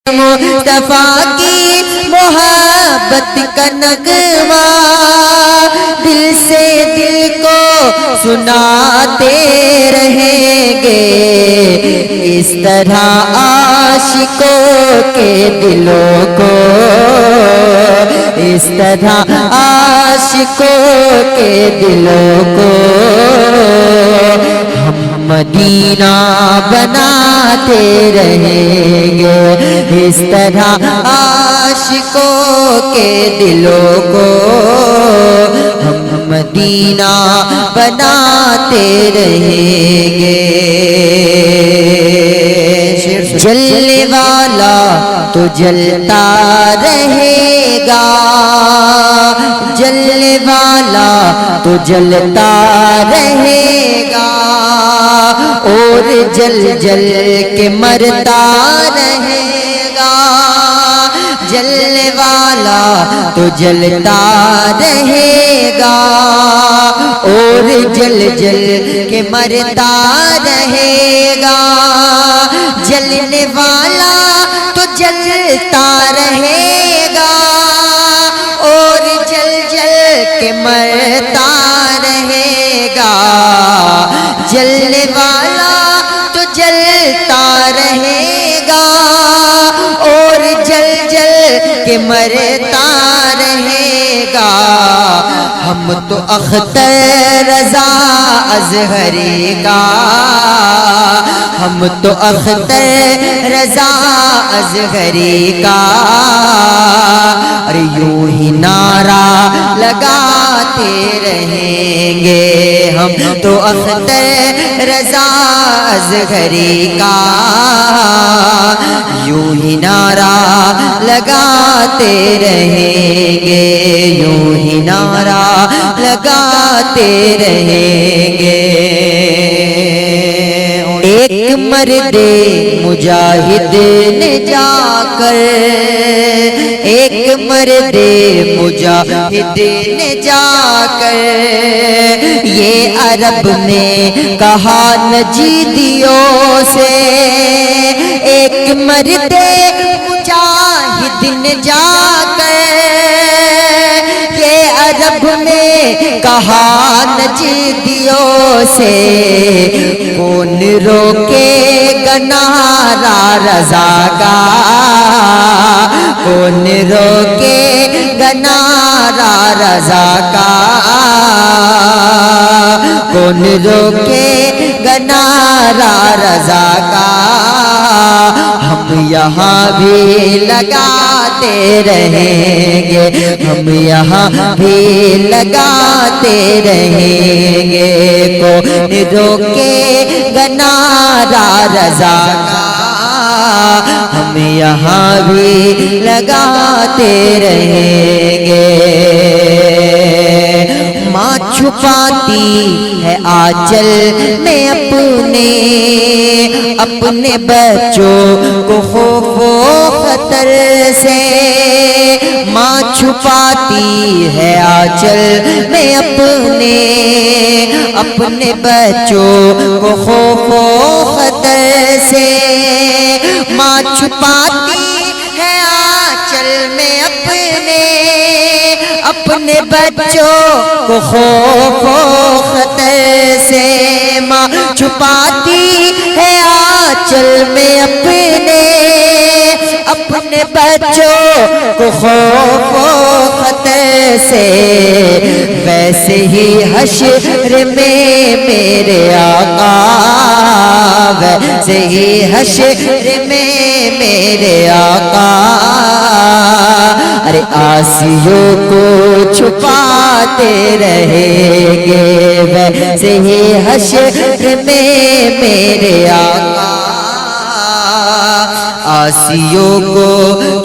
مصطفیٰ کی محبت کا نغمہ دل سے دل کو سناتے رہیں گے، اس طرح عاشقوں کے دلوں کو، اس طرح عاشقوں کے دلوں کو ہم مدینہ بناتے رہیں گے، اس طرح عاشقوں کے دلوں کو ہم مدینہ بناتے رہیں گے۔ جلنے والا تو جلتا رہے گا، جلنے والا تو جلتا رہے گا، اور جل جل کے مرتا رہے گا، جلنے والا تو جلتا رہے گا، اور جل جل کے مرتا رہے گا، جلنے والا تو جلتا رہے گا، اور جل جل کے مرتا رہے گا، جلنے والا تو جلتا رہے گا، اور جل جل کے مرتا رہے گا۔ ہم تو اختر رضا اظہری کا، ہم تو اختر رضا اظہری کا، اور یوں ہی نعرہ لگاتے رہیں گے، ہم تو اختر رضا اظہری کا، یوں ہی نعرہ لگاتے رہیں گے، یوں ہی نعرہ لگاتے رہیں گے۔ ایک مرد مجاہد نے جا کر، ایک مرد مجاہد نے جا کر یہ عرب میں کہا نجیدیوں سے، ایک مرد مجاہد نے جا کر یہ عرب میں کہا نجیدیوں سے، کون روکے گا نعرہ رضا کا، کون روکے گا نعرہ رضا کا، کون روکے گا نعرہ رضا کا، ہم یہاں بھی لگاتے رہیں گے، ہم یہاں بھی لگاتے رہیں گے، کون روکے گا نعرہ رضا کا، ہم یہاں بھی لگاتے رہیں گے۔ ماں چھپاتی ہے آنچل میں اپنے بچوں کو خوف و خطر سے، ماں چھپاتی ہے آنچل میں اپنے بچوں کو خوف و خطر سے، ماں چھپاتی ہے آنچل میں اپنے بچوں کو خوف و خطر سے، ماں چھپاتی ہے آنچل میں اپنے بچوں کو خوف و خطر سے، ویسے ہی حشر میں میرے آقا، ویسے ہی حشر میں میرے آقا، ارے آسیوں کو چھپاتے رہیں گے، ویسے ہی حشر میں میرے آقا آسیوں کو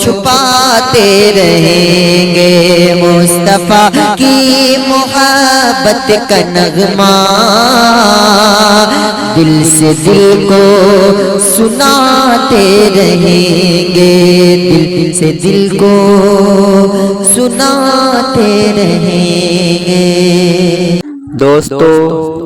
چھپاتے رہیں گے، مصطفیٰ کی محبت کا نغمہ دل سے دل کو سناتے رہیں گے، دل سے دل کو سناتے رہیں گے۔ دوستو